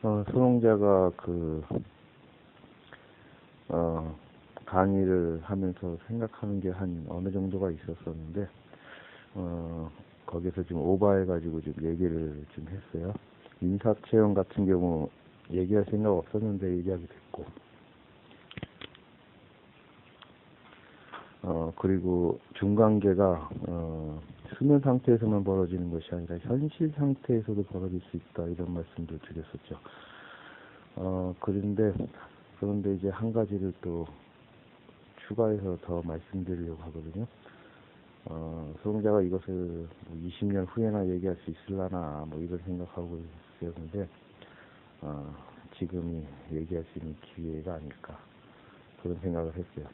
수롱자가 강의를 하면서 생각하는 게 한 어느 정도가 있었었는데, 거기서 좀 오버해가지고 좀 얘기를 좀 했어요. 인사체험 같은 경우 얘기할 생각 없었는데 얘기하게 됐고, 그리고 중간계가, 수면 상태에서만 벌어지는 것이 아니라 현실 상태에서도 벌어질 수 있다, 이런 말씀도 드렸었죠. 그런데 이제 한 가지를 또 추가해서 더 말씀드리려고 하거든요. 수용자가 이것을 뭐 20년 후에나 얘기할 수 있으려나, 뭐 이런 생각하고 있었는데, 지금이 얘기할 수 있는 기회가 아닐까, 그런 생각을 했어요.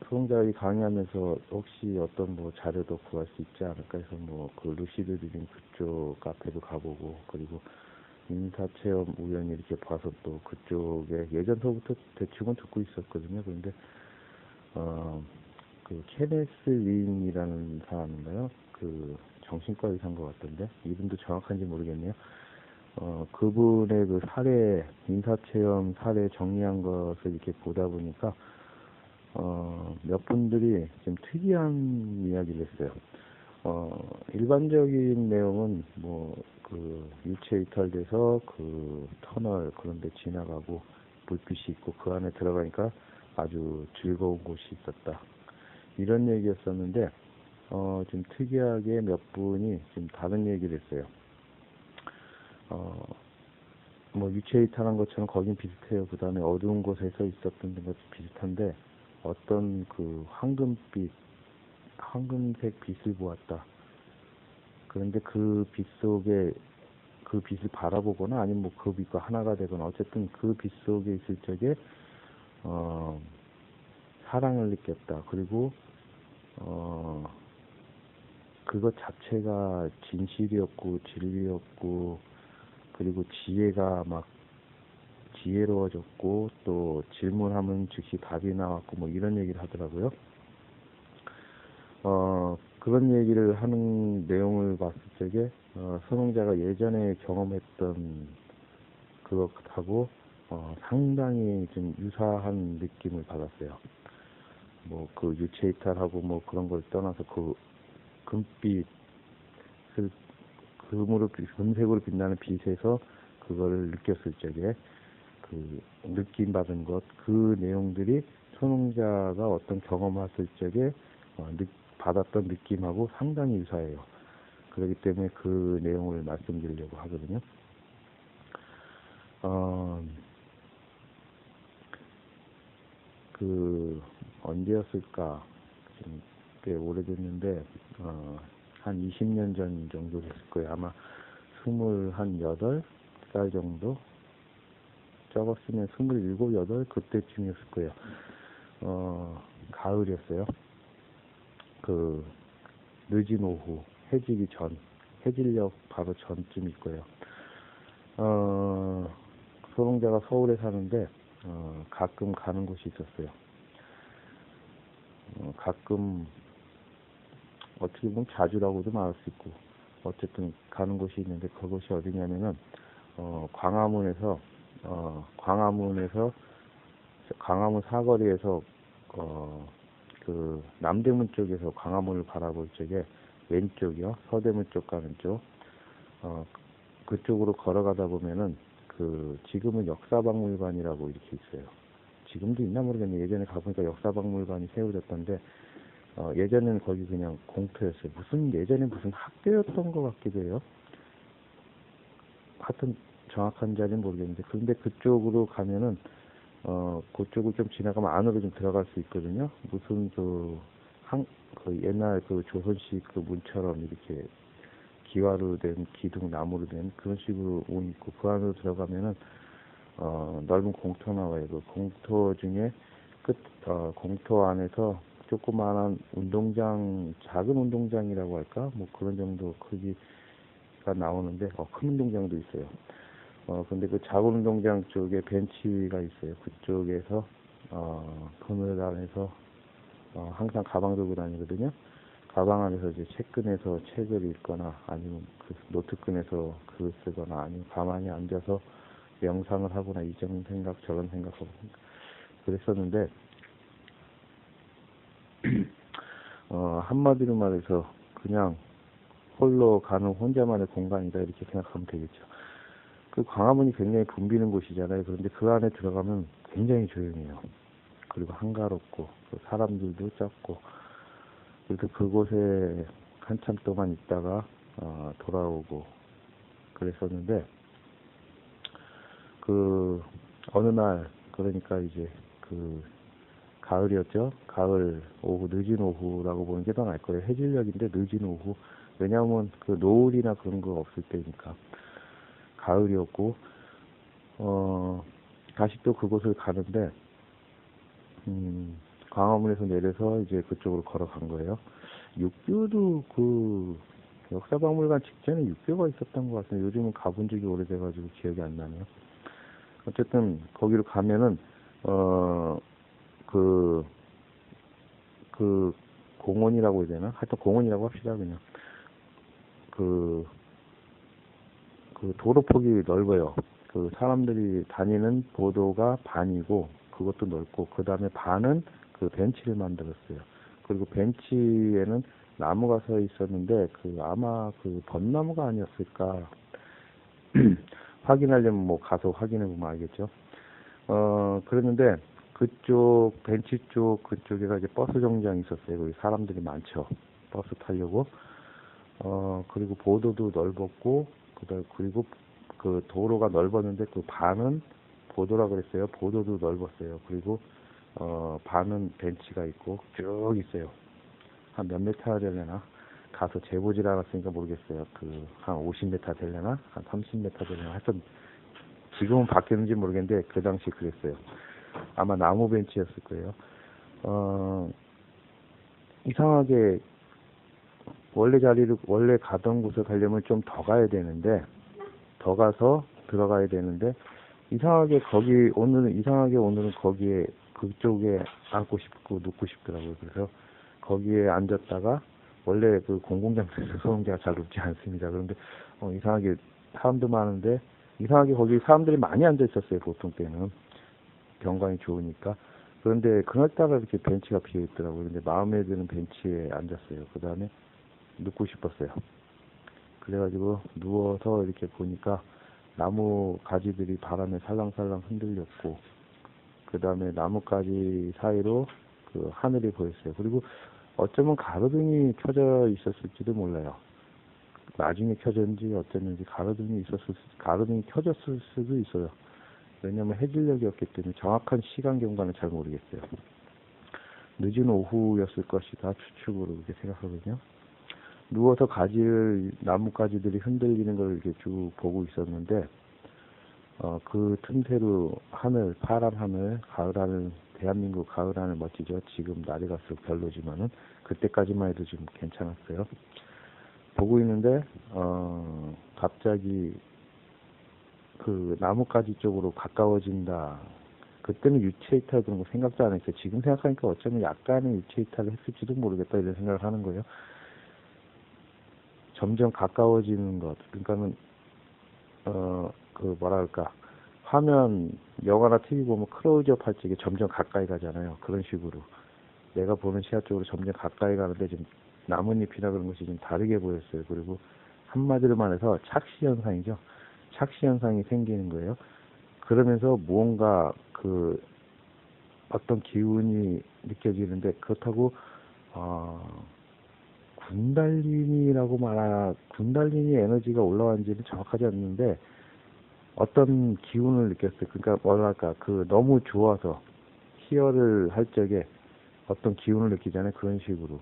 수용자가 강의하면서 혹시 어떤 뭐 자료도 구할 수 있지 않을까 해서 그 루시드 드림 그쪽 카페도 가보고, 그리고 인사체험 우연히 이렇게 봐서 또 그쪽에 예전서부터 대충은 듣고 있었거든요. 그런데 그 케네스 린이라는 사람인가요? 그 정신과 의사인 것 같던데, 이름도 정확한지 모르겠네요. 그분의 그 사례, 인사체험 사례 정리한 것을 이렇게 보다 보니까 몇 분들이 좀 특이한 이야기를 했어요. 일반적인 내용은 그 유체 이탈돼서 그 터널 그런 데 지나가고 불빛이 있고 그 안에 들어가니까 아주 즐거운 곳이 있었다, 이런 얘기였었는데, 좀 특이하게 몇 분이 좀 다른 얘기를 했어요. 유체 이탈한 것처럼 거긴 비슷해요. 그 다음에 어두운 곳에서 있었던 것도 비슷한데, 어떤 그 황금색 빛을 보았다. 그런데 그 빛 속에, 그 빛을 바라보거나 아니면 그 빛과 하나가 되거나 어쨌든 그 빛 속에 있을 적에 사랑을 느꼈다. 그리고 그것 자체가 진실이었고 진리였고, 그리고 지혜가 막 지혜로워졌고, 또 질문하면 즉시 답이 나왔고, 뭐 이런 얘기를 하더라고요. 그런 얘기를 하는 내용을 봤을 적에 선홍자가 예전에 경험했던 그것하고 상당히 좀 유사한 느낌을 받았어요. 그 유체 이탈하고 그런 걸 떠나서 그 금빛을, 금색으로 빛나는 빛에서 그거를 느꼈을 적에 그 느낌 받은 것, 그 내용들이 선홍자가 어떤 경험했을 적에 받았던 느낌하고 상당히 유사해요. 그렇기 때문에 그 내용을 말씀드리려고 하거든요. 언제였을까? 지금 꽤 오래됐는데, 한 20년 전 정도 됐을 거예요. 아마 28살 정도? 적었으면 27, 8 그때쯤이었을 거예요. 가을이었어요. 늦은 오후, 해지기 전, 해질녘 바로 전쯤일 거예요. 소롱자가 서울에 사는데, 가끔 가는 곳이 있었어요. 가끔, 어떻게 보면 자주라고도 말할 수 있고, 어쨌든 가는 곳이 있는데, 그곳이 어디냐면은, 광화문에서 광화문 사거리에서, 그 남대문 쪽에서 광화문을 바라볼 적에 왼쪽이요, 서대문 쪽 가는 쪽, 그쪽으로 걸어가다 보면은 지금은 역사박물관이라고 이렇게 있어요. 지금도 있나 모르겠네. 예전에 가보니까 역사박물관이 세워졌던데, 예전에는 거기 그냥 공터였어요. 예전에 무슨 학교였던 것 같기도 해요. 하여튼 정확한 자리는 모르겠는데, 그런데 그쪽으로 가면은 그쪽을 좀 지나가면 안으로 좀 들어갈 수 있거든요. 무슨 옛날 조선식 문처럼 이렇게 기와로 된, 기둥 나무로 된 그런 식으로 문 있고, 그 안으로 들어가면은 넓은 공터 나와요. 그 공터 중에 공터 안에서 조그마한 운동장, 작은 운동장이라고 할까? 그런 정도 크기가 나오는데, 큰 운동장도 있어요. 근데 그 작은 운동장 쪽에 벤치가 있어요. 그쪽에서, 그늘 안에서, 항상 가방 들고 다니거든요. 가방 안에서 이제 책 꺼내서 책을 읽거나 아니면 그 노트 꺼내서 글을 쓰거나 아니면 가만히 앉아서 명상을 하거나 이런 생각 저런 생각하고 그랬었는데 한마디로 말해서 그냥 홀로 가는 혼자만의 공간이다 이렇게 생각하면 되겠죠. 그 광화문이 굉장히 붐비는 곳이잖아요. 그런데 그 안에 들어가면 굉장히 조용해요. 그리고 한가롭고 사람들도 적고 그래서 그곳에 한참 동안 있다가 돌아오고 그랬었는데 그 어느 날 그러니까 이제 그 가을이었죠. 가을 오후 늦은 오후라고 보는 게 더 나을 거예요. 해질녘인데 늦은 오후. 왜냐하면 그 노을이나 그런 거 없을 때니까 가을이었고 다시 또 그곳을 가는데 광화문에서 내려서 이제 그쪽으로 걸어간 거예요. 육교도 그 역사박물관 직전에 육교가 있었던 것 같아요. 요즘은 가본 적이 오래돼가지고 기억이 안 나네요. 어쨌든 거기로 가면은 그 공원이라고 해야 되나? 하여튼 공원이라고 합시다 그냥. 그 도로폭이 넓어요. 그 사람들이 다니는 보도가 반이고 그것도 넓고 그 다음에 반은 그 벤치를 만들었어요. 그리고 벤치에는 나무가 서 있었는데 그 아마 그 벚나무가 아니었을까 확인하려면 뭐 가서 확인해 보면 알겠죠. 그랬는데 그쪽 벤치 쪽 그쪽에가 이제 버스 정류장이 있었어요. 거기 사람들이 많죠. 버스 타려고. 그리고 보도도 넓었고 그리고 그 도로가 넓었는데 그 반은 보도라 그랬어요. 보도도 넓었어요. 그리고 반은 벤치가 있고 쭉 있어요. 한 몇 메타 되려나? 가서 재보질 않았으니까 모르겠어요. 그 한 50m 되려나? 한 30m 되려나? 하여튼 지금은 바뀌었는지 모르겠는데 그 당시 그랬어요. 아마 나무 벤치였을 거예요. 이상하게 원래 가던 곳에 가려면 좀 더 가야 되는데 더 가서 들어가야 되는데 이상하게 오늘은 거기에 그쪽에 앉고 싶고 눕고 싶더라고요. 그래서 거기에 앉았다가 원래 그 공공장소에서 소형제가 잘 눕지 않습니다. 그런데 이상하게 사람도 많은데 이상하게 거기 사람들이 많이 앉아 있었어요. 보통 때는 경관이 좋으니까. 그런데 그날따라 이렇게 벤치가 비어 있더라고요. 근데 마음에 드는 벤치에 앉았어요. 그 다음에 눕고 싶었어요. 그래가지고 누워서 이렇게 보니까 나무 가지들이 바람에 살랑살랑 흔들렸고 그 다음에 나뭇가지 사이로 그 하늘이 보였어요. 그리고 어쩌면 가로등이 켜져 있었을지도 몰라요. 나중에 켜졌는지 어땠는지 가로등이 켜졌을 수도 있어요. 왜냐면 해질녘이었기 때문에 정확한 시간 경과는 잘 모르겠어요. 늦은 오후였을 것이다 추측으로 그렇게 생각하거든요. 누워서 나뭇가지들이 흔들리는 걸 이렇게 쭉 보고 있었는데 그 틈새로 파란 하늘, 가을 하늘, 대한민국 가을 하늘 멋지죠. 지금 날이 갈수록 별로지만은 그때까지만 해도 좀 괜찮았어요. 보고 있는데 갑자기 그 나뭇가지 쪽으로 가까워진다. 그때는 유체이탈 그런 거 생각도 안 했어요. 지금 생각하니까 어쩌면 약간의 유체이탈을 했을지도 모르겠다 이런 생각을 하는 거예요. 점점 가까워지는 것. 그러니까는 화면 영화나 TV 보면 클로즈업 할 때 이게 점점 가까이 가잖아요. 그런 식으로 내가 보는 시야 쪽으로 점점 가까이 가는데 지금 나뭇잎이나 그런 것이 좀 다르게 보였어요. 그리고 한마디로 말해서 착시 현상이죠. 착시 현상이 생기는 거예요. 그러면서 무언가 어떤 기운이 느껴지는데 그렇다고 군달리니 에너지가 올라왔는지는 정확하지 않는데 어떤 기운을 느꼈어요. 그러니까 너무 좋아서 희열을 할 적에 어떤 기운을 느끼잖아요. 그런 식으로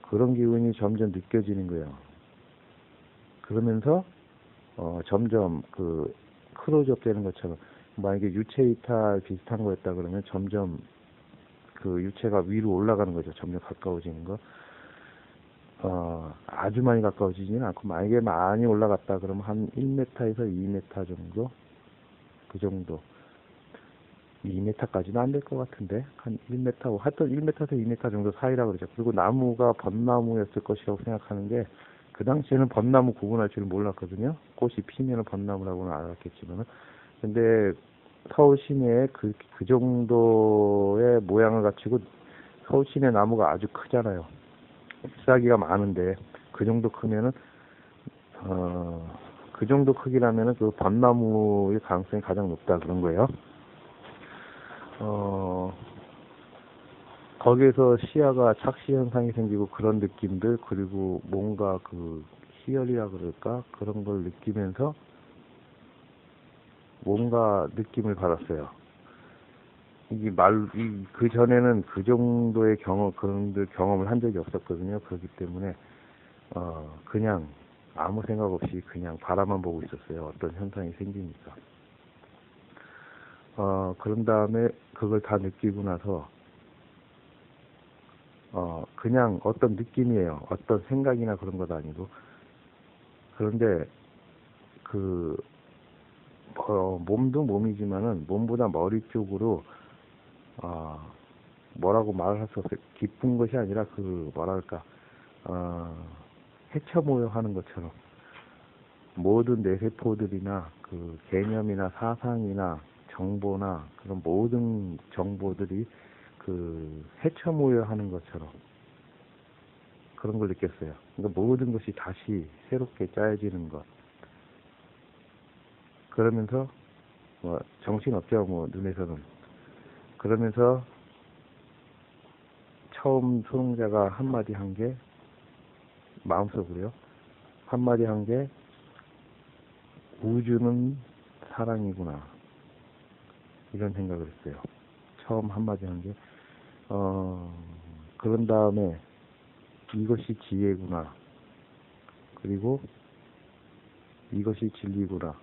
그런 기운이 점점 느껴지는 거예요. 그러면서 점점 클로즈업 되는 것처럼 만약에 유체 이탈 비슷한 거였다 그러면 점점 그 유체가 위로 올라가는 거죠. 점점 가까워지는 거. 아주 많이 가까워지지는 않고 만약에 많이 올라갔다 그러면 한 1m에서 2m 정도 그 정도 2m까지는 안 될 것 같은데 한 1m, 하여튼 1m에서 2m 정도 사이라 그러죠. 그리고 나무가 벚나무였을 것이라고 생각하는 게 그 당시에는 벚나무 구분할 줄 몰랐거든요. 꽃이 피면 벚나무라고는 알았겠지만은. 근데 서울 시내에 그 정도의 모양을 갖추고 서울 시내 나무가 아주 크잖아요. 잎사귀가 많은데 그 정도 크면은 그 정도 크기라면은 그 벚나무의 가능성이 가장 높다 그런 거예요. 거기에서 시야가 착시 현상이 생기고 그런 느낌들, 그리고 뭔가 그 희열이라 그럴까 그런 걸 느끼면서 뭔가 느낌을 받았어요. 이게 그 전에는 그 정도의 경험을 한 적이 없었거든요. 그렇기 때문에 그냥 아무 생각 없이 그냥 바라만 보고 있었어요. 어떤 현상이 생기니까. 그런 다음에 그걸 다 느끼고 나서 그냥 어떤 느낌이에요. 어떤 생각이나 그런 것도 아니고. 그런데 몸도 몸이지만은 몸보다 머리 쪽으로 뭐라고 말을 할 수 없어요. 기쁜 것이 아니라 뭐랄까 해쳐 모여 하는 것처럼 모든 뇌세포들이나 그 개념이나 사상이나 정보나 그런 모든 정보들이 해쳐 모여 하는 것처럼 그런 걸 느꼈어요. 그러니까 모든 것이 다시 새롭게 짜여지는 것. 그러면서 정신없죠, 눈에서는. 그러면서 처음 수능자가 한마디 한 게 마음속으로요. 한마디 한 게 우주는 사랑이구나. 이런 생각을 했어요. 처음 한마디 한 게 그런 다음에 이것이 지혜구나. 그리고 이것이 진리구나.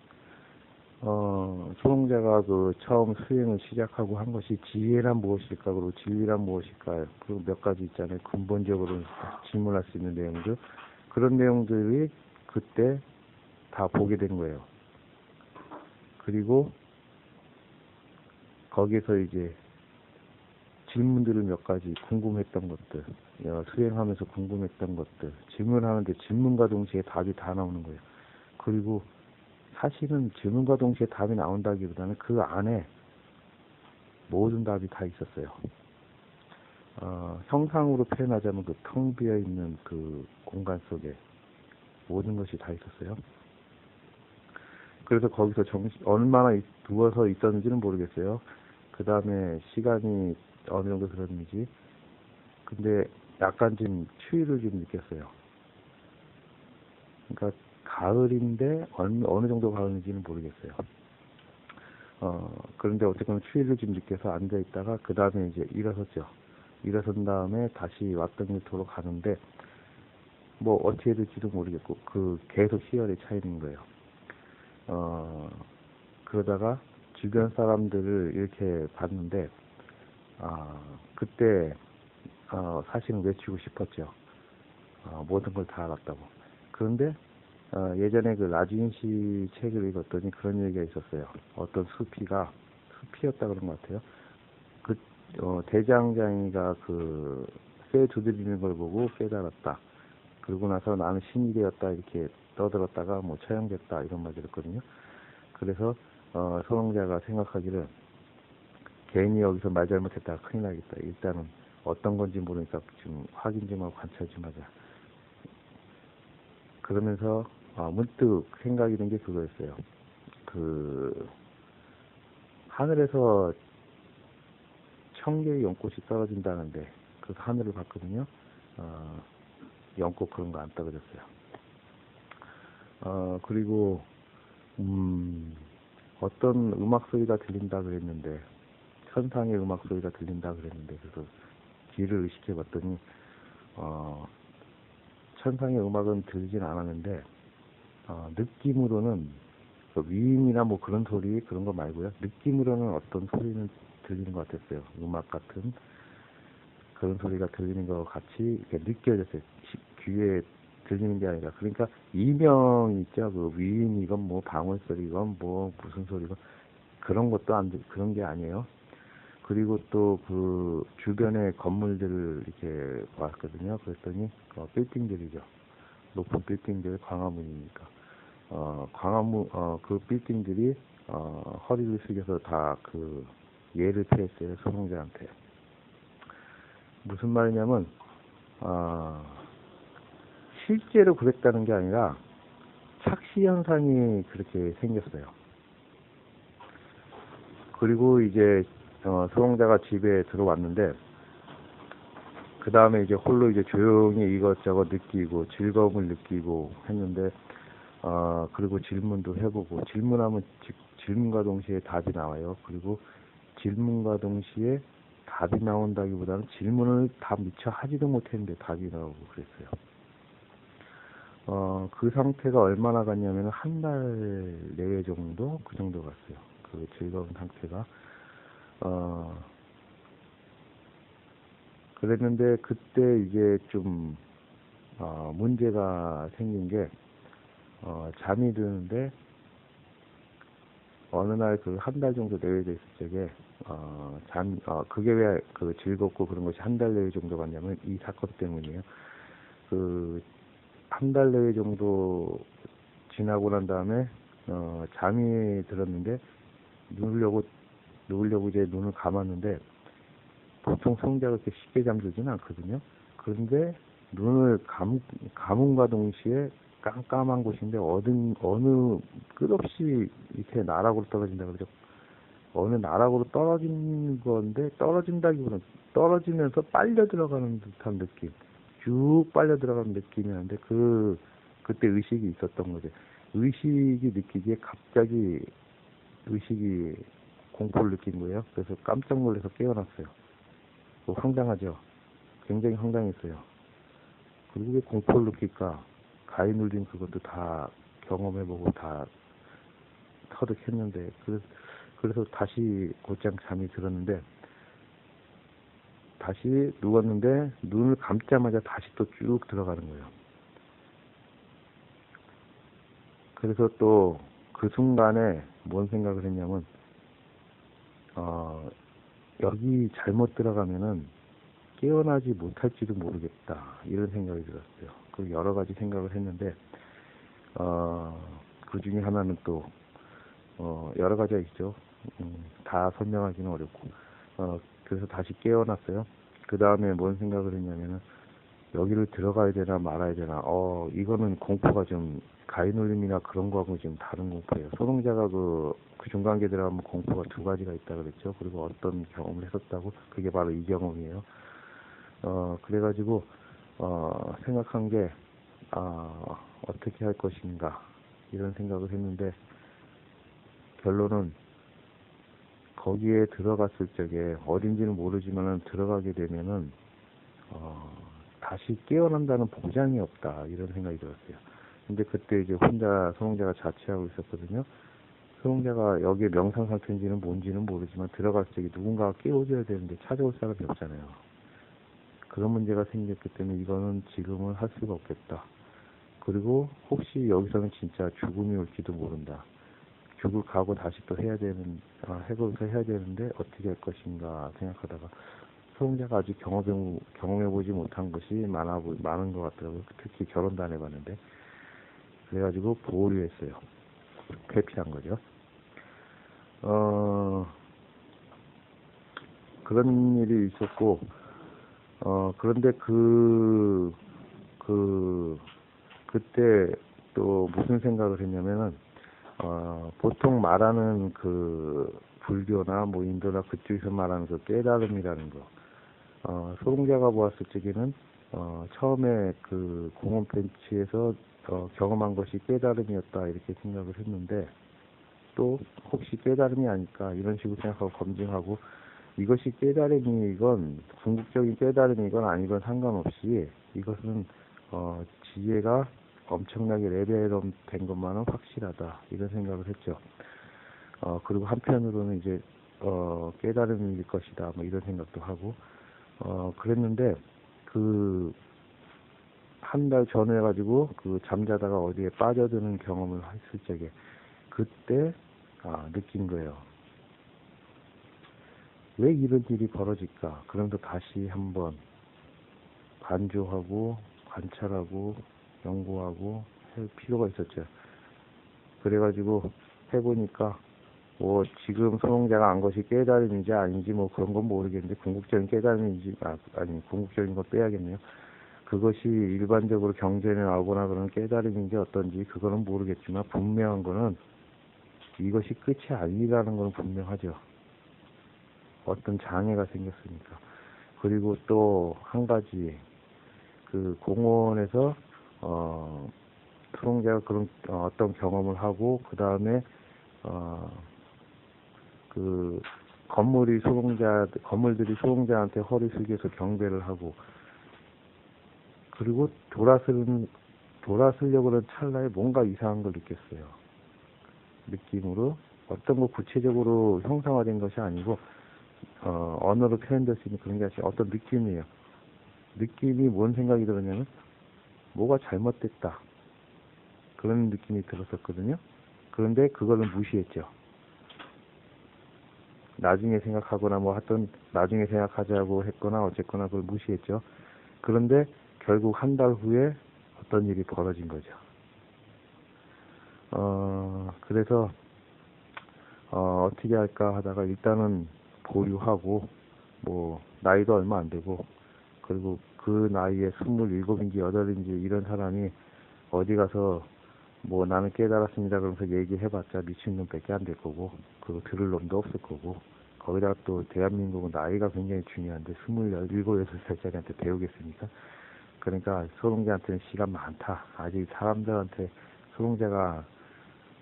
수능자가 처음 수행을 시작하고 한 것이 지혜란 무엇일까, 그리고 진리란 무엇일까, 그리고 몇 가지 있잖아요. 근본적으로 질문할 수 있는 내용들. 그런 내용들이 그때 다 보게 된 거예요. 그리고 거기서 이제 질문들을 몇 가지 궁금했던 것들, 수행하면서 궁금했던 것들, 질문하는데 질문과 동시에 답이 다 나오는 거예요. 그리고 사실은 질문과 동시에 답이 나온다기보다는 그 안에 모든 답이 다 있었어요. 형상으로 표현하자면 그 텅 비어 있는 그 공간 속에 모든 것이 다 있었어요. 그래서 거기서 얼마나 누워서 있었는지는 모르겠어요. 그 다음에 시간이 어느 정도 들었는지. 근데 약간 좀 추위를 좀 느꼈어요. 그러니까 가을인데 어느 정도 가을인지는 모르겠어요. 그런데 어쨌든 추위를 좀 느껴서 앉아 있다가 그 다음에 이제 일어섰죠. 일어선 다음에 다시 왔던 길도로 가는데 어떻게 될지도 모르겠고 계속 시열에 차 있는 거예요. 그러다가 주변 사람들을 이렇게 봤는데 그때 사실은 외치고 싶었죠. 모든 걸 다 알았다고. 그런데 예전에 그 라진 씨 책을 읽었더니 그런 얘기가 있었어요. 어떤 숲이었다 그런 것 같아요. 대장장이가 쇠 두드리는 걸 보고 깨달았다. 그러고 나서 나는 신이 되었다 이렇게 떠들었다가 처형됐다 이런 말 들었거든요. 그래서 선홍자가 생각하기를 괜히 여기서 말 잘못했다가 큰일 나겠다. 일단은 어떤 건지 모르니까 좀 확인 좀 하고 관찰 좀 하자. 그러면서 문득 생각이 든 게 그거였어요. 하늘에서 1000개의 연꽃이 떨어진다는데 그 하늘을 봤거든요. 연꽃 그런 거 안 떨어졌어요. 그리고 어떤 음악 소리가 들린다 그랬는데 천상의 음악 소리가 들린다 그랬는데 그래서 귀를 의식해 봤더니 천상의 음악은 들리진 않았는데 느낌으로는 위인이나 그런 소리 그런 거 말고요. 느낌으로는 어떤 소리는 들리는 것 같았어요. 음악 같은 그런 소리가 들리는 것 같이 이렇게 느껴졌어요. 귀에 들리는 게 아니라. 그러니까 이명이 있죠. 위인이건 방울 소리건 무슨 소리건 그런 것도 그런 게 아니에요. 그리고 또 그 주변의 건물들을 이렇게 봤거든요. 그랬더니 빌딩들이죠. 높은 빌딩들, 광화문이니까. 광화문 그 빌딩들이 허리를 숙여서 다 그 예를 표했어요. 손흥자한테. 무슨 말이냐면 실제로 그랬다는 게 아니라 착시 현상이 그렇게 생겼어요. 그리고 이제 소홍자가 집에 들어왔는데 그 다음에 이제 홀로 이제 조용히 이것저것 느끼고 즐거움을 느끼고 했는데 그리고 질문도 해보고 질문하면 질문과 동시에 답이 나와요. 그리고 질문과 동시에 답이 나온다기보다는 질문을 다 미처 하지도 못했는데 답이 나오고 그랬어요. 그 상태가 얼마나 갔냐면 한 달 내외 정도 그 정도 갔어요. 그 즐거운 상태가. 그랬는데 그때 이제 좀 문제가 생긴 게 잠이 드는데 어느 날 그 한 달 정도 내외됐을 적에 그게 왜 그 즐겁고 그런 것이 한 달 내외 정도 갔냐면 이 사건 때문이에요. 그 한 달 내외 정도 지나고 난 다음에 잠이 들었는데 누우려고 이제 눈을 감았는데 보통 성자가 그렇게 쉽게 잠들지는 않거든요. 그런데 눈을 감음과 동시에 깜깜한 곳인데 어느 끝없이 이렇게 나락으로 떨어진다 그러죠. 어느 나락으로 떨어진 건데 떨어진다기보다는 떨어지면서 빨려 들어가는 듯한 느낌, 쭉 빨려 들어가는 느낌이었는데 그때 의식이 있었던 거죠. 의식이 느끼기에 갑자기 의식이 공포를 느낀 거예요. 그래서 깜짝 놀라서 깨어났어요. 황당하죠. 굉장히 황당했어요. 그리고 왜 공포를 느낄까? 가위 눌린 그것도 다 경험해보고 다 터득했는데 그래서 다시 곧장 잠이 들었는데 다시 누웠는데 눈을 감자마자 다시 또 쭉 들어가는 거예요. 그래서 또 그 순간에 뭔 생각을 했냐면 여기 잘못 들어가면은 깨어나지 못할지도 모르겠다 이런 생각이 들었어요. 그 여러 가지 생각을 했는데 그 중에 하나는 또 여러 가지가 있죠. 다 설명하기는 어렵고 그래서 다시 깨어났어요. 그 다음에 뭔 생각을 했냐면은 여기를 들어가야 되나 말아야 되나 이거는 공포가 좀 가위눌림이나 그런 거하고 좀 다른 공포예요. 소동자가 그 중간계 들어가면 공포가 두 가지가 있다 그랬죠. 그리고 어떤 경험을 했었다고 그게 바로 이 경험이에요. 그래가지고 생각한 게 어떻게 할 것인가 이런 생각을 했는데 결론은 거기에 들어갔을 적에 어딘지는 모르지만은 들어가게 되면은 다시 깨어난다는 보장이 없다 이런 생각이 들었어요. 근데 그때 이제 혼자 소홍자가 자취하고 있었거든요. 소홍자가 여기에 명상 상태인지는 뭔지는 모르지만 들어갈 적에 누군가가 깨워줘야 되는데 찾아올 사람이 없잖아요. 그런 문제가 생겼기 때문에 이거는 지금은 할 수가 없겠다. 그리고 혹시 여기서는 진짜 죽음이 올지도 모른다. 죽을 각오 다시 또 해야 되는데 어떻게 할 것인가 생각하다가 소홍자가 아직 경험해보지 못한 것이 많은 것 같더라고요. 특히 결혼도 안 해봤는데. 그래가지고 보류했어요. 회피한 거죠. 그런 일이 있었고, 그런데 그때 또 무슨 생각을 했냐면은, 보통 말하는 그 불교나 뭐 인도나 그쪽에서 말하는 그 깨달음이라는 거, 소동자가 보았을 적에는 처음에 그 공원 벤치에서 경험한 것이 깨달음이었다 이렇게 생각을 했는데 또 혹시 깨달음이 아닐까 이런 식으로 생각하고 검증하고 이것이 깨달음이건 궁극적인 깨달음이건 아니건 상관없이 이것은 지혜가 엄청나게 레벨업 된 것만은 확실하다 이런 생각을 했죠. 그리고 한편으로는 이제 깨달음일 것이다 뭐 이런 생각도 하고 그랬는데 그 한 달 전에 가지고 그 잠자다가 어디에 빠져드는 경험을 했을 적에 그때 느낀 거예요. 왜 이런 일이 벌어질까? 그러면서 다시 한번 반조하고 관찰하고 연구하고 할 필요가 있었죠. 그래가지고 해보니까 뭐 지금 손흥자가 한 것이 깨달음인지 아닌지 뭐 그런 건 모르겠는데 궁극적인 깨달음인지 아니 궁극적인 거 빼야겠네요. 그것이 일반적으로 경전에 나오거나 그런 깨달음인지 어떤지 그거는 모르겠지만 분명한 거는 이것이 끝이 아니라는 건 분명하죠. 어떤 장애가 생겼으니까. 그리고 또 한 가지 그 공원에서 수용자가 그런 어떤 경험을 하고 그 다음에 그 건물들이 수용자한테 허리 숙여서 경배를 하고 그리고 돌아서려고 하는 찰나에 뭔가 이상한 걸 느꼈어요. 느낌으로 어떤 거 구체적으로 형상화된 것이 아니고 언어로 표현될 수 있는 그런 게 아니라 어떤 느낌이에요. 느낌이 뭔 생각이 들었냐면 뭐가 잘못됐다 그런 느낌이 들었었거든요. 그런데 그거는 무시했죠. 나중에 생각하거나 뭐 하여튼 나중에 생각하자고 했거나 어쨌거나 그걸 무시했죠. 그런데 결국 한 달 후에 어떤 일이 벌어진 거죠. 그래서 어떻게 할까 하다가 일단은 보류하고 뭐 나이도 얼마 안 되고 그리고 그 나이에 27인지 8인지 이런 사람이 어디 가서 뭐 나는 깨달았습니다 그러면서 얘기해봤자 미친놈밖에 안 될 거고 그거 들을 놈도 없을 거고 거기다가 또 대한민국은 나이가 굉장히 중요한데 27, 6살짜리한테 배우겠습니까? 그러니까 소롱자한테는 시간 많다. 아직 사람들한테 소롱자가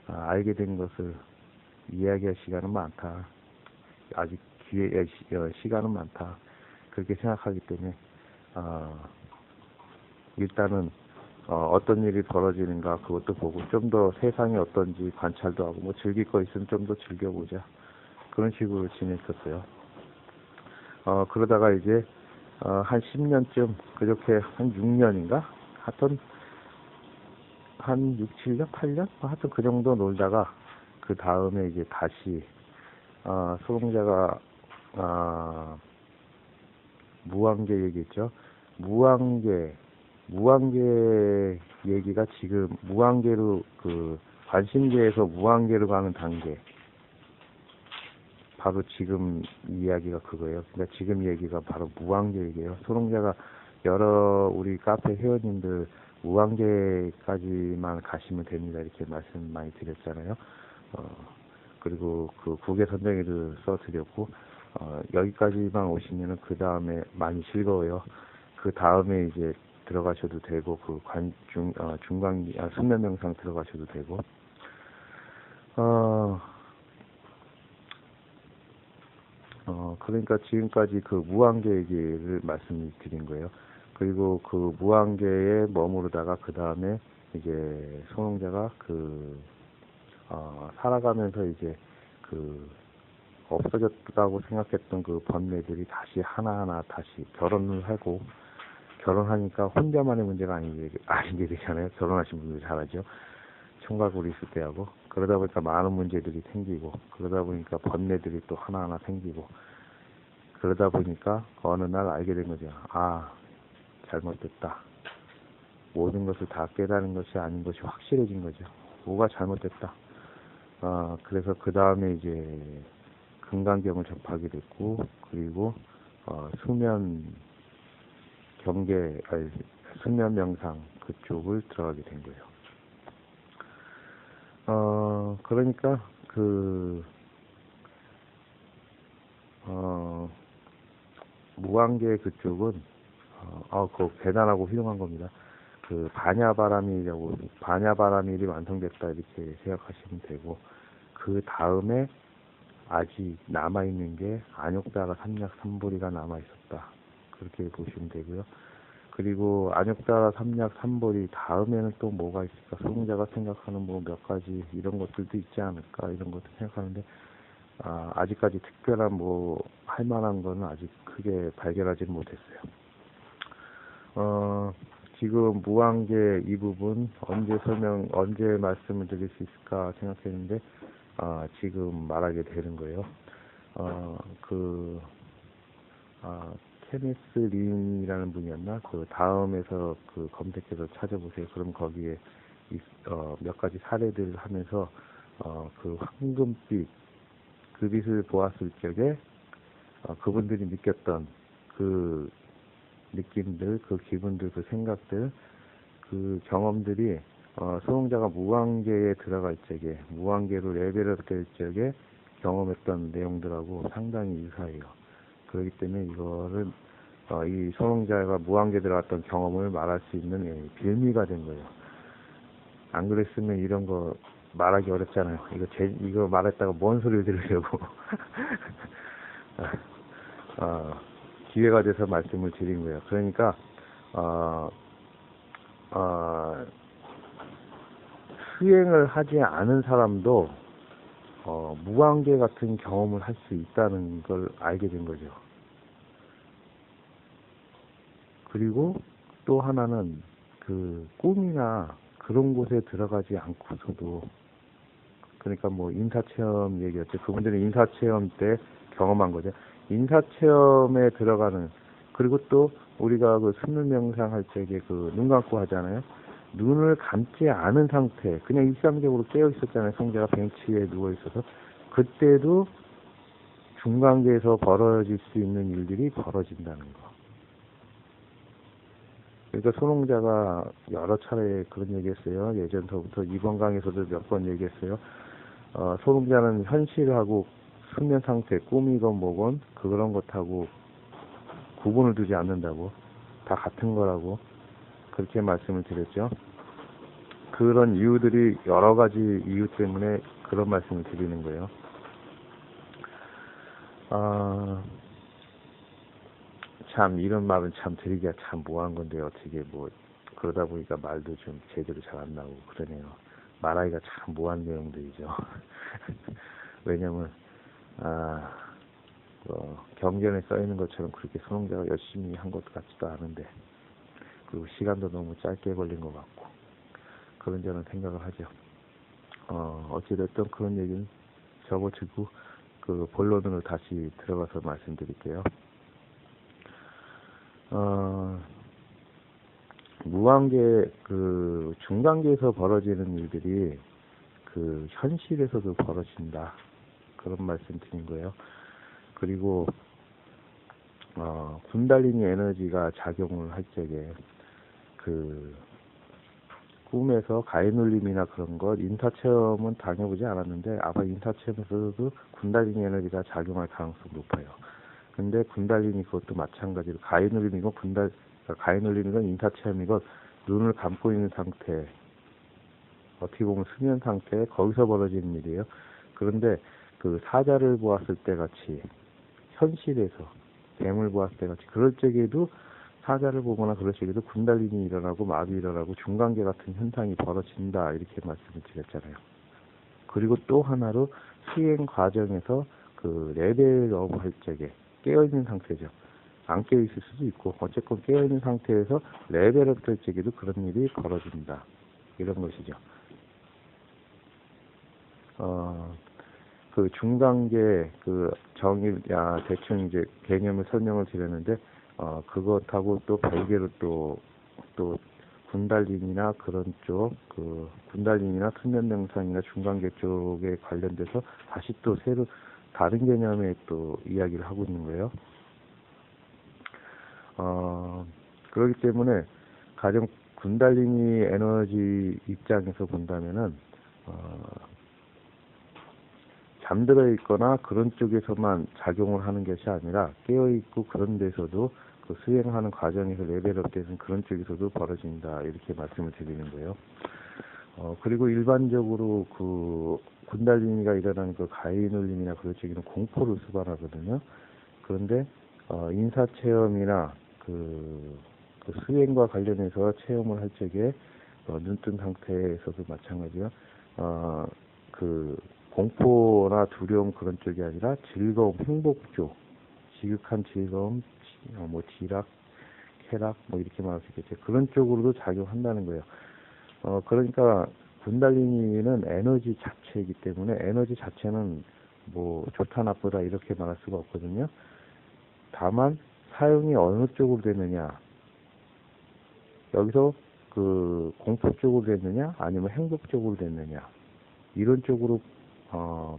알게 된 것을 이야기할 시간은 많다. 아직 시간은 많다. 그렇게 생각하기 때문에 일단은 어떤 일이 벌어지는가 그것도 보고 좀 더 세상이 어떤지 관찰도 하고 뭐 즐길 거 있으면 좀 더 즐겨보자. 그런 식으로 지냈었어요. 그러다가 이제 한 10년쯤 그렇게 한 6년인가? 하여튼 한 6, 7년, 8년? 하여튼 그 정도 놀다가 그 다음에 이제 다시 소롱자가 무한계 얘기했죠. 무한계 얘기가 지금 무한계로 그 관심계에서 무한계로 가는 단계 바로 지금 이야기가 그거예요. 그러니까 지금 얘기가 바로 무한계 얘기예요. 소롱자가 여러 우리 카페 회원님들 무한계까지만 가시면 됩니다. 이렇게 말씀 많이 드렸잖아요. 그리고 그 국외 선정에도 써드렸고 여기까지만 오시면은 그 다음에 많이 즐거워요. 그 다음에 이제 들어가셔도 되고 그 중간 수면 명상 들어가셔도 되고 그러니까 지금까지 그 무한계 얘기를 말씀드린 거예요. 그리고 그 무한계에 머무르다가 그 다음에 이제 소롱자가 살아가면서 이제 없어졌다고 생각했던 그 번뇌들이 다시 하나하나 다시 결혼을 하고 결혼하니까 혼자만의 문제가 아니게 되잖아요. 결혼하신 분들 잘하죠. 총각으로 있을 때하고 그러다 보니까 많은 문제들이 생기고 그러다 보니까 번뇌들이 또 하나하나 생기고 그러다 보니까 어느 날 알게 된 거죠. 잘못됐다. 모든 것을 다 깨달은 것이 아닌 것이 확실해진 거죠. 뭐가 잘못됐다. 그래서 그 다음에 이제 금강경을 접하게 됐고 그리고 수면 명상 그쪽을 들어가게 된 거예요. 그러니까 무한계 그쪽은 그거 대단하고 훌륭한 겁니다. 그 반야바라밀이 완성됐다 이렇게 생각하시면 되고 그 다음에 아직 남아있는 게 안욕다라 삼략삼보리가 남아있었다 그렇게 보시면 되고요. 그리고 안욕다라 삼략삼보리 다음에는 또 뭐가 있을까? 소롱자가 생각하는 뭐 몇 가지 이런 것들도 있지 않을까 이런 것도 생각하는데 아직까지 특별한 뭐 할 만한 거는 아직 크게 발견하지는 못했어요. 지금 무한계 이 부분 언제 말씀을 드릴 수 있을까 생각했는데 지금 말하게 되는 거예요. 그, 케니스 린이라는 분이었나? 그 다음에서 그 검색해서 찾아보세요. 그럼 거기에 몇 가지 사례들을 하면서 그 황금빛 그 빛을 보았을 적에 그분들이 느꼈던 그 느낌들, 그 기분들, 그 생각들, 그 경험들이 수용자가 무한계에 들어갈 적에, 무한계로 레벨업 될 적에 경험했던 내용들하고 상당히 유사해요. 그렇기 때문에 이거를 이 수용자가 무한계 들어갔던 경험을 말할 수 있는 빌미가 된 거예요. 안 그랬으면 이런 거 말하기 어렵잖아요. 이거 말했다가 뭔 소리를 들으려고. 기회가 돼서 말씀을 드린 거예요. 그러니까, 수행을 하지 않은 사람도, 무한계 같은 경험을 할 수 있다는 걸 알게 된 거죠. 그리고 또 하나는 그 꿈이나 그런 곳에 들어가지 않고서도, 그러니까 뭐 인사체험 얘기였죠. 그분들은 인사체험 때 경험한 거죠. 인사체험에 들어가는, 그리고 또 우리가 그 숨을 명상할 적에 그 눈 감고 하잖아요. 눈을 감지 않은 상태, 그냥 일상적으로 깨어 있었잖아요. 성자가 벤치에 누워 있어서. 그때도 중간계에서 벌어질 수 있는 일들이 벌어진다는 거. 그러니까 소롱자가 여러 차례 그런 얘기했어요. 예전서부터 이번 강에서도 몇 번 얘기했어요. 소롱자는 현실하고 수면 상태, 꿈이건 뭐건 그런 것하고 구분을 두지 않는다고, 다 같은 거라고 그렇게 말씀을 드렸죠. 그런 이유들이 여러 가지 이유 때문에 그런 말씀을 드리는 거예요. 참 이런 말은 참 드리기가 참 뭐한 건데 어떻게 뭐 그러다 보니까 말도 좀 제대로 잘 안 나오고 그러네요. 말하기가 참 뭐한 내용들이죠. 왜냐면 경전에 써 있는 것처럼 그렇게 선홍자가 열심히 한 것 같지도 않은데, 그리고 시간도 너무 짧게 걸린 것 같고 그런 저는 생각을 하죠. 어찌됐든 그런 얘기는 접어치고 그 본론으로 다시 들어가서 말씀드릴게요. 무한계 그 중간계에서 벌어지는 일들이 그 현실에서도 벌어진다, 그런 말씀 드린 거예요. 그리고 군달리니 에너지가 작용을 할 적에 그 꿈에서 가해눌림이나 그런 것, 인사체험은 다녀보지 않았는데 아마 인사체험에서도 군달리니 에너지가 작용할 가능성이 높아요. 근데 군달리니 그것도 마찬가지로 가해눌림이건 가해눌림이건 인사체험이건 눈을 감고 있는 상태, 어떻게 보면 수면 상태, 거기서 벌어지는 일이에요. 그런데 그 사자를 보았을 때 같이 현실에서 뱀을 보았을 때 같이 그럴 적에도 사자를 보거나 그럴 적에도 군달린이 일어나고 마비 일어나고 중간계 같은 현상이 벌어진다, 이렇게 말씀을 드렸잖아요. 그리고 또 하나로 수행 과정에서 그 레벨업 할 적에 깨어있는 상태죠. 안 깨어있을 수도 있고 어쨌건 깨어있는 상태에서 레벨업 될 적에도 그런 일이 벌어진다, 이런 것이죠. 그 중간계 그 대충 이제 개념을 설명을 드렸는데, 그것하고 또 별개로 또 군달린이나 그런 쪽, 그 군달린이나 수면 명상이나 중간계 쪽에 관련돼서 다시 또 새로 다른 개념의 또 이야기를 하고 있는 거예요. 그렇기 때문에 가령 군달리니 에너지 입장에서 본다면은 잠들어 있거나 그런 쪽에서만 작용을 하는 것이 아니라 깨어 있고 그런 데서도 그 수행하는 과정에서 레벨업 되는 그런 쪽에서도 벌어진다, 이렇게 말씀을 드리는 거예요. 그리고 일반적으로 그 군달리니가 일어나는 그 가해눌림이나 그런 쪽에는 공포를 수반하거든요. 그런데 인사체험이나 그 수행과 관련해서 체험을 할 적에 눈뜬 상태에서도 마찬가지로 그 공포나 두려움 그런 쪽이 아니라 즐거움, 행복 쪽, 지극한 즐거움, 뭐 지락, 쾌락, 뭐 이렇게 말할 수 있겠죠. 그런 쪽으로도 작용한다는 거예요. 그러니까 군달리니는 에너지 자체이기 때문에 에너지 자체는 뭐 좋다 나쁘다 이렇게 말할 수가 없거든요. 다만 사용이 어느 쪽으로 되느냐, 여기서 그 공포 쪽으로 됐느냐 아니면 행복 쪽으로 됐느냐, 이런 쪽으로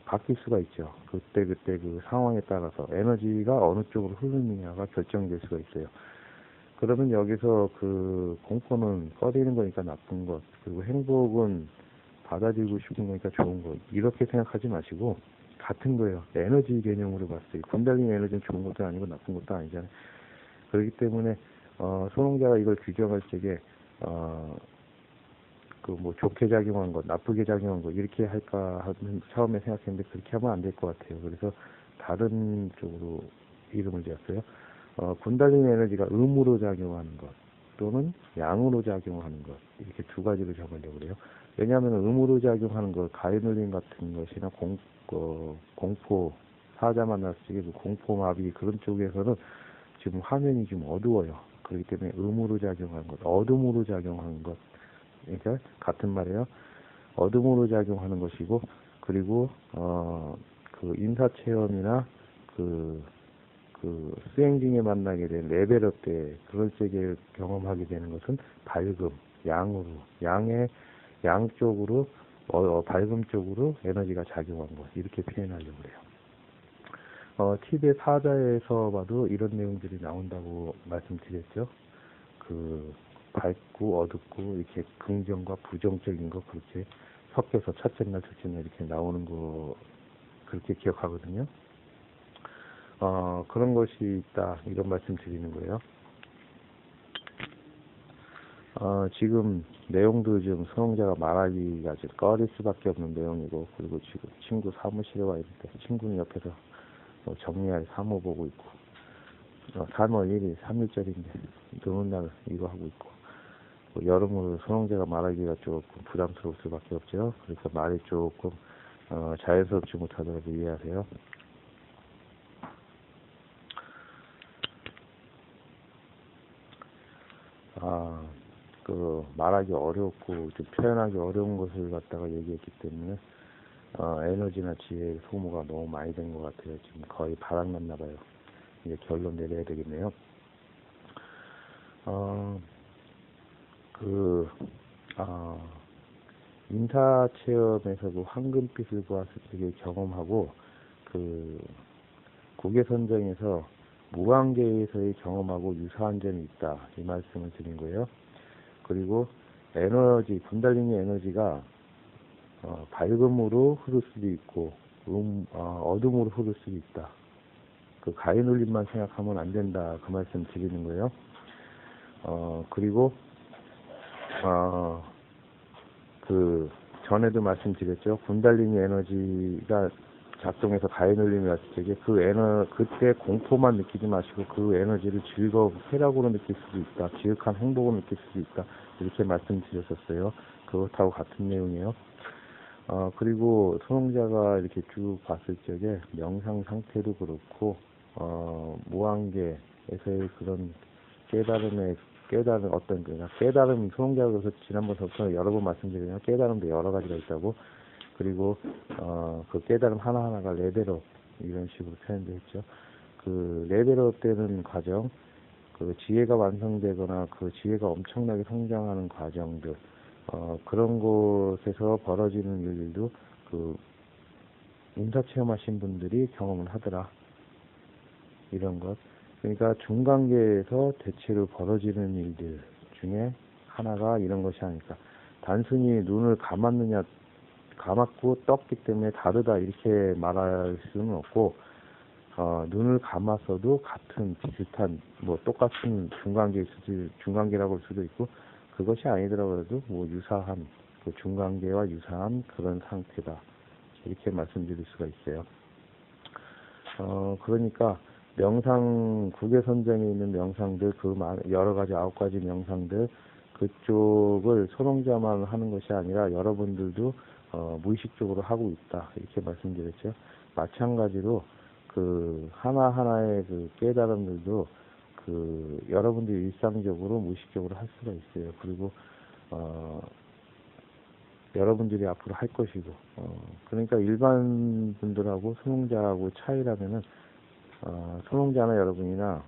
바뀔 수가 있죠. 그때 그 상황에 따라서 에너지가 어느 쪽으로 흐르느냐가 결정될 수가 있어요. 그러면 여기서 그 공포는 꺼리는 거니까 나쁜 것, 그리고 행복은 받아들이고 싶은 거니까 좋은 것, 이렇게 생각하지 마시고 같은 거예요. 에너지 개념으로 봤어요. 군달링 에너지는 좋은 것도 아니고 나쁜 것도 아니잖아요. 그렇기 때문에 소롱자가 이걸 규정할 적에 그 뭐 좋게 작용한 것, 나쁘게 작용한 것 이렇게 할까 하는 처음에 생각했는데 그렇게 하면 안 될 것 같아요. 그래서 다른 쪽으로 이름을 지었어요. 군달링 에너지가 음으로 작용하는 것 또는 양으로 작용하는 것, 이렇게 두 가지로 적으려고 그래요. 왜냐하면 음으로 작용하는 것, 가해눌림 같은 것이나 공포, 사자 만났을 때 그 공포마비 그런 쪽에서는 지금 화면이 좀 어두워요. 그렇기 때문에 음으로 작용하는 것, 어둠으로 작용하는 것, 그러니까 같은 말이에요. 어둠으로 작용하는 것이고, 그리고 그 인사체험이나 그 수행 중에 만나게 된 레벨업 때 그럴 적에 경험하게 되는 것은 밝음, 양으로, 양쪽으로 밝음 쪽으로 에너지가 작용한 것, 이렇게 표현하려고 그래요. 티벳 사자에서 봐도 이런 내용들이 나온다고 말씀드렸죠. 그 밝고 어둡고 이렇게 긍정과 부정적인 거 그렇게 섞여서 첫째 날 이렇게 나오는 거 그렇게 기억하거든요. 그런 것이 있다 이런 말씀 드리는 거예요. 지금 내용도 좀 수용자가 말하기가 좀 꺼릴 수밖에 없는 내용이고, 그리고 지금 친구 사무실에 와 있는데 친구는 옆에서 정리할 사무 보고 있고, 3월 1일 3일절인데 노는 날 이거 하고 있고, 여러모로 수용자가 말하기가 조금 부담스러울 수밖에 없죠. 그래서 말이 조금 자연스럽지 못하더라도 이해하세요. 말하기 어렵고 좀 표현하기 어려운 것을 갖다가 얘기했기 때문에 에너지나 지혜의 소모가 너무 많이 된 것 같아요. 지금 거의 바닥났나 봐요. 이제 결론 내려야 되겠네요. 인사 체험에서 그 황금빛을 보았을 때 경험하고 그 국외선정에서 무한계에서의 경험하고 유사한 점이 있다, 이 말씀을 드린 거예요. 그리고 에너지, 군달링의 에너지가 밝음으로 흐를 수도 있고 어둠으로 흐를 수도 있다. 그 가해눌림만 생각하면 안 된다, 그 말씀 드리는 거예요. 그리고 그 전에도 말씀드렸죠. 군달링의 에너지가 작동해서 가해눌림이 왔을 때 그때 공포만 느끼지 마시고 그 에너지를 즐거운 쾌락으로 느낄 수도 있다, 지극한 행복을 느낄 수도 있다, 이렇게 말씀드렸었어요. 그것하고 같은 내용이에요. 그리고 소용자가 이렇게 쭉 봤을 적에 명상 상태도 그렇고 무한계에서의 그런 깨달음, 소용자로서 지난번부터 여러 번 말씀드리면 깨달음도 여러 가지가 있다고, 그리고 그 깨달음 하나하나가 레벨업, 이런 식으로 표현도 했죠. 그 레벨업 되는 과정, 그 지혜가 완성되거나 그 지혜가 엄청나게 성장하는 과정들, 그런 곳에서 벌어지는 일들도 그 인사 체험하신 분들이 경험을 하더라, 이런 것. 그러니까 중간계에서 대체로 벌어지는 일들 중에 하나가 이런 것이 아닐까. 단순히 눈을 감았고 떴기 때문에 다르다, 이렇게 말할 수는 없고, 눈을 감았어도 같은 비슷한 똑같은 중간계라고 할 수도 있고, 그것이 아니더라도 유사한, 그 중간계와 유사한 그런 상태다, 이렇게 말씀드릴 수가 있어요. 그러니까 국외선정에 있는 명상들, 여러 가지 9가지 명상들, 그쪽을 소롱자만 하는 것이 아니라 여러분들도 무의식적으로 하고 있다, 이렇게 말씀드렸죠. 마찬가지로 그 하나하나의 그 깨달음들도 여러분들이 일상적으로 무의식적으로 할 수가 있어요. 그리고 여러분들이 앞으로 할 것이고, 그러니까 일반 분들하고 수능자하고 차이라면은, 수능자나 여러분이나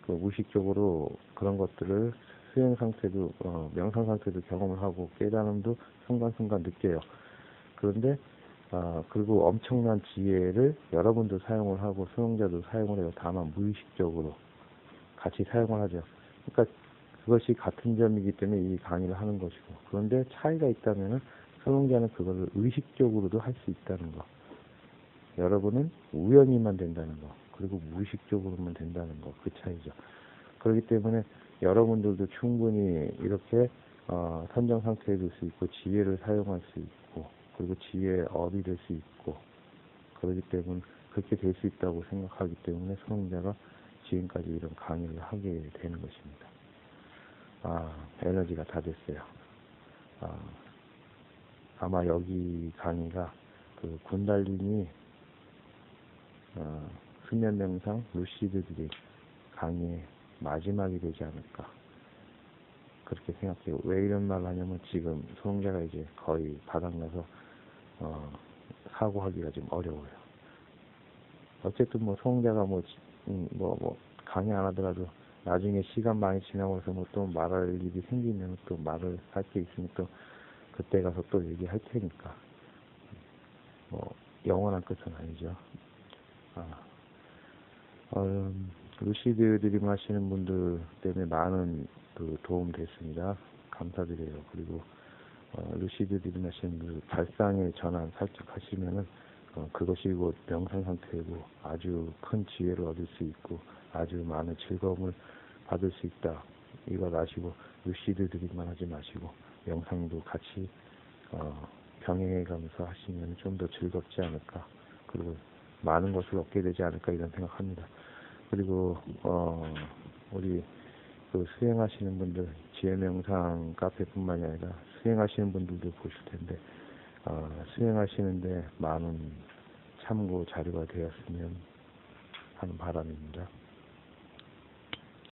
그 무의식적으로 그런 것들을 수행 상태도, 명상 상태도 경험을 하고 깨달음도 순간순간 느껴요. 그런데, 그리고 엄청난 지혜를 여러분도 사용을 하고 수능자도 사용을 해요. 다만 무의식적으로 같이 사용을 하죠. 그러니까 그것이 같은 점이기 때문에 이 강의를 하는 것이고, 그런데 차이가 있다면은 수능자는 그것을 의식적으로도 할 수 있다는 거. 여러분은 우연히만 된다는 거. 그리고 무의식적으로만 된다는 거. 그 차이죠. 그렇기 때문에 여러분들도 충분히 이렇게 선정 상태에 들 수 있고 지혜를 사용할 수 있고 그리고 지혜의 업이 될 수 있고 그렇기 때문에 그렇게 될 수 있다고 생각하기 때문에 수능자가 지금까지 이런 강의를 하게 되는 것입니다. 에너지가 다 됐어요. 아마 여기 강의가 그 군달린이 수면 명상 루시드 드림 강의의 마지막이 되지 않을까 그렇게 생각해요. 왜 이런 말을 하냐면 지금 수능자가 이제 거의 바닥나서 사고하기가 좀 어려워요. 어쨌든 뭐 수능자가 뭐 강의 안 하더라도 나중에 시간 많이 지나고 나서 뭐 또 말할 일이 생기면 또 말을 할 게 있으면 또 그때 가서 또 얘기할 테니까 뭐 영원한 끝은 아니죠. 루시드 드림 하시는 분들 때문에 많은 그 도움 됐습니다. 감사드려요. 그리고 루시드 드림 하시는 분들 발상의 전환 살짝 하시면은 그것이 곧 명상 상태이고 아주 큰 지혜를 얻을 수 있고 아주 많은 즐거움을 받을 수 있다. 이걸 아시고 루시드 드림만 하지 마시고 명상도 같이 병행해 가면서 하시면 좀 더 즐겁지 않을까. 그리고 많은 것을 얻게 되지 않을까 이런 생각합니다. 그리고 우리 그 수행하시는 분들 지혜명상 카페뿐만이 아니라 수행하시는 분들도 보실 텐데 수행하시는데 많은 참고 자료가 되었으면 하는 바람입니다.